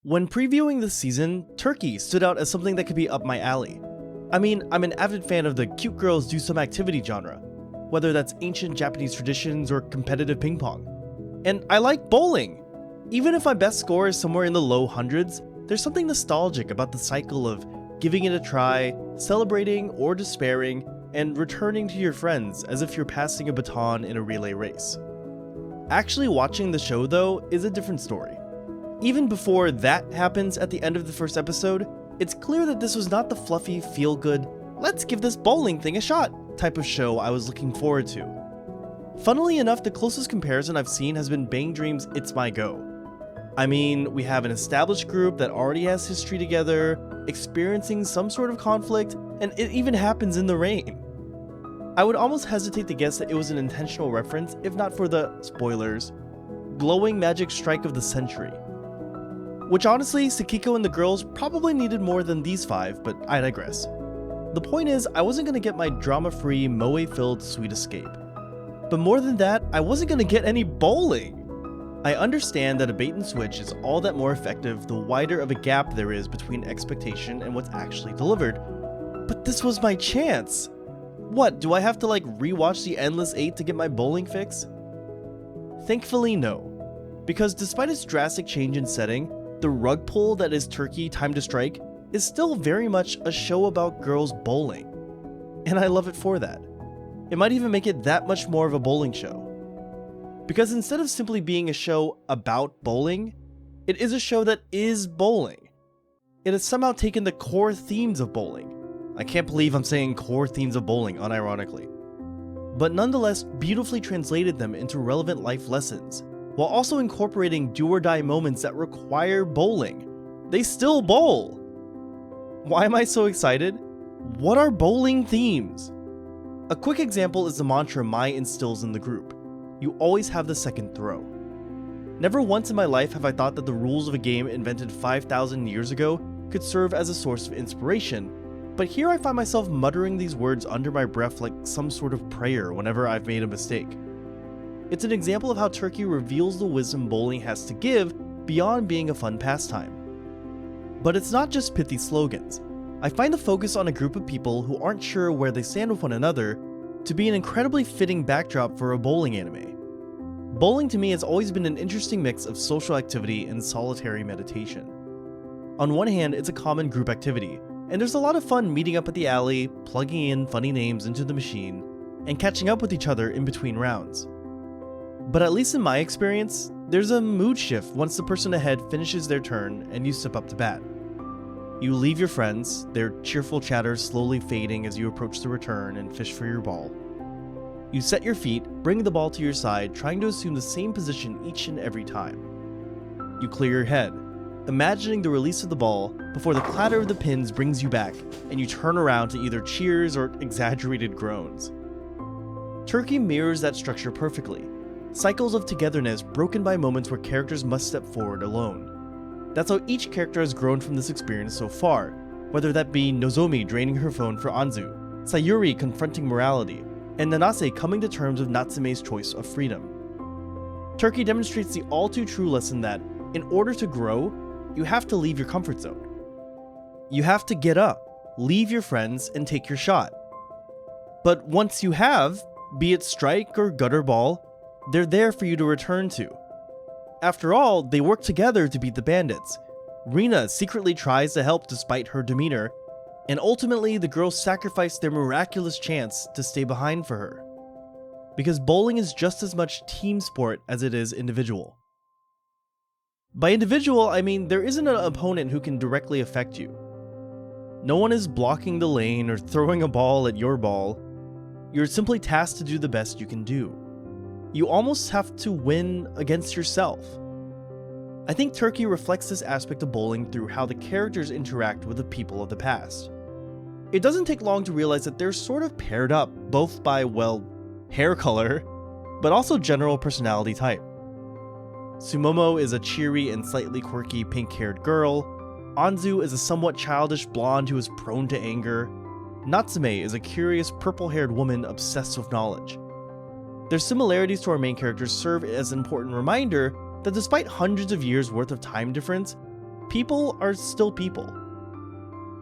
When previewing this season, Turkey stood out as something that could be up my alley. I mean, I'm an avid fan of the cute girls do some activity genre, whether that's ancient Japanese traditions or competitive ping pong. And I like bowling! Even if my best score is somewhere in the low hundreds, there's something nostalgic about the cycle of giving it a try, celebrating or despairing, and returning to your friends as if you're passing a baton in a relay race. Actually watching the show, though, is a different story. Even before that happens at the end of the first episode, it's clear that this was not the fluffy, feel-good, let's give this bowling thing a shot type of show I was looking forward to. Funnily enough, the closest comparison I've seen has been Bang Dream's It's My Go. I mean, we have an established group that already has history together, experiencing some sort of conflict, and it even happens in the rain. I would almost hesitate to guess that it was an intentional reference if not for the, spoilers, glowing magic strike of the century. Which honestly, Sakiko and the girls probably needed more than these 5, but I digress. The point is, I wasn't gonna get my drama-free, moe-filled sweet escape. But more than that, I wasn't gonna get any bowling! I understand that a bait and switch is all that more effective the wider of a gap there is between expectation and what's actually delivered. But this was my chance! What, do I have to rewatch the Endless 8 to get my bowling fix? Thankfully no. Because despite its drastic change in setting, the rug pull that is Turkey Time to Strike is still very much a show about girls bowling. And I love it for that. It might even make it that much more of a bowling show. Because instead of simply being a show about bowling, it is a show that is bowling. It has somehow taken the core themes of bowling. I can't believe I'm saying core themes of bowling unironically. But nonetheless beautifully translated them into relevant life lessons, while also incorporating do-or-die moments that require bowling. They still bowl! Why am I so excited? What are bowling themes? A quick example is the mantra Mai instills in the group. You always have the second throw. Never once in my life have I thought that the rules of a game invented 5,000 years ago could serve as a source of inspiration, but here I find myself muttering these words under my breath like some sort of prayer whenever I've made a mistake. It's an example of how Turkey reveals the wisdom bowling has to give beyond being a fun pastime. But it's not just pithy slogans. I find the focus on a group of people who aren't sure where they stand with one another to be an incredibly fitting backdrop for a bowling anime. Bowling to me has always been an interesting mix of social activity and solitary meditation. On one hand, it's a common group activity, and there's a lot of fun meeting up at the alley, plugging in funny names into the machine, and catching up with each other in between rounds. But at least in my experience, there's a mood shift once the person ahead finishes their turn and you step up to bat. You leave your friends, their cheerful chatter slowly fading as you approach the return and fish for your ball. You set your feet, bring the ball to your side, trying to assume the same position each and every time. You clear your head, imagining the release of the ball before the clatter of the pins brings you back, and you turn around to either cheers or exaggerated groans. Turkey mirrors that structure perfectly. Cycles of togetherness broken by moments where characters must step forward alone. That's how each character has grown from this experience so far, whether that be Nozomi draining her phone for Anzu, Sayuri confronting morality, and Nanase coming to terms with Natsume's choice of freedom. Turkey demonstrates the all-too-true lesson that, in order to grow, you have to leave your comfort zone. You have to get up, leave your friends, and take your shot. But once you have, be it strike or gutter ball, they're there for you to return to. After all, they work together to beat the bandits. Rina secretly tries to help despite her demeanor, and ultimately the girls sacrifice their miraculous chance to stay behind for her. Because bowling is just as much team sport as it is individual. By individual, I mean there isn't an opponent who can directly affect you. No one is blocking the lane or throwing a ball at your ball. You're simply tasked to do the best you can do. You almost have to win against yourself. I think Turkey reflects this aspect of bowling through how the characters interact with the people of the past. It doesn't take long to realize that they're sort of paired up, both by, well, hair color, but also general personality type. Sumomo is a cheery and slightly quirky pink-haired girl, Anzu is a somewhat childish blonde who is prone to anger, Natsume is a curious purple-haired woman obsessed with knowledge. Their similarities to our main characters serve as an important reminder that despite hundreds of years worth of time difference, people are still people.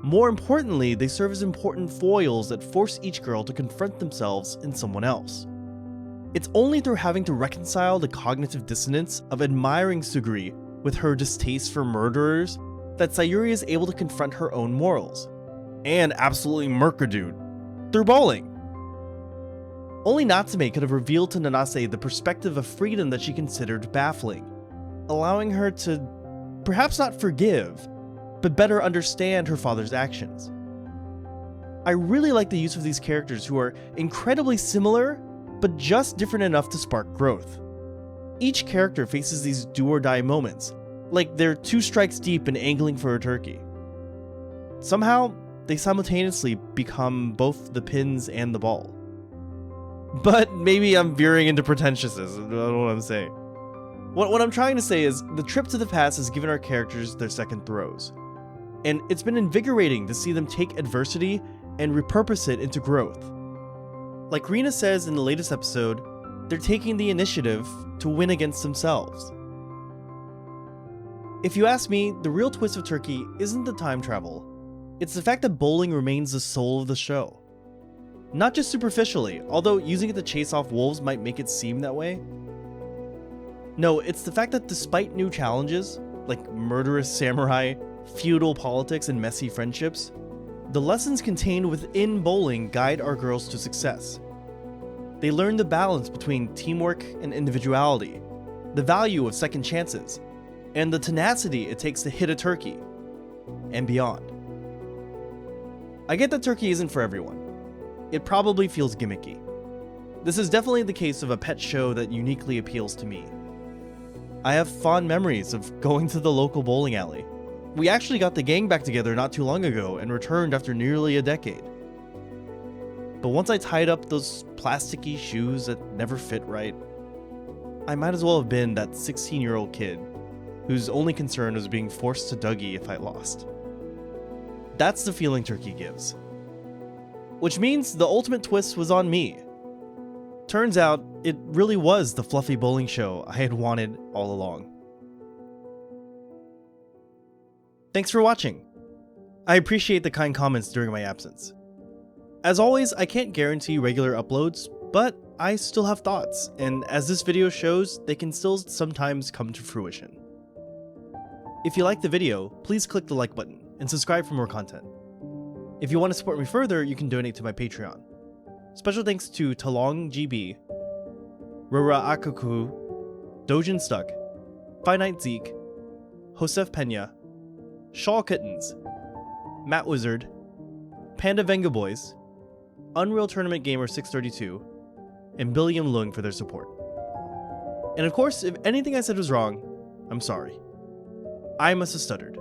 More importantly, they serve as important foils that force each girl to confront themselves in someone else. It's only through having to reconcile the cognitive dissonance of admiring Suguri with her distaste for murderers that Sayuri is able to confront her own morals, and absolutely murk a dude, through bowling. Only Natsume could have revealed to Nanase the perspective of freedom that she considered baffling, allowing her to perhaps not forgive, but better understand her father's actions. I really like the use of these characters who are incredibly similar, but just different enough to spark growth. Each character faces these do-or-die moments, like they're 2 strikes deep and angling for a turkey. Somehow, they simultaneously become both the pins and the ball. But maybe I'm veering into pretentiousness, I don't know what I'm saying. What I'm trying to say is, the trip to the past has given our characters their second throws. And it's been invigorating to see them take adversity and repurpose it into growth. Like Rina says in the latest episode, they're taking the initiative to win against themselves. If you ask me, the real twist of Turkey isn't the time travel, it's the fact that bowling remains the soul of the show. Not just superficially, although using it to chase off wolves might make it seem that way. No, it's the fact that despite new challenges, like murderous samurai, feudal politics, and messy friendships, the lessons contained within bowling guide our girls to success. They learn the balance between teamwork and individuality, the value of second chances, and the tenacity it takes to hit a turkey, and beyond. I get that Turkey isn't for everyone. It probably feels gimmicky. This is definitely the case of a pet show that uniquely appeals to me. I have fond memories of going to the local bowling alley. We actually got the gang back together not too long ago and returned after nearly a decade. But once I tied up those plasticky shoes that never fit right, I might as well have been that 16-year-old kid whose only concern was being forced to Dougie if I lost. That's the feeling Turkey gives. Which means the ultimate twist was on me. Turns out, it really was the fluffy bowling show I had wanted all along. Thanks for watching. I appreciate the kind comments during my absence. As always, I can't guarantee regular uploads, but I still have thoughts, and as this video shows, they can still sometimes come to fruition. If you liked the video, please click the like button and subscribe for more content. If you want to support me further, you can donate to my Patreon. Special thanks to Talong GB, Rura Akaku, Dojin Stuck, Finite Zeke, Josef Pena, Shaw Kittens, Matt Wizard, Panda Venga Boys, Unreal Tournament Gamer 632, and Billiam Lung for their support. And of course, if anything I said was wrong, I'm sorry. I must have stuttered.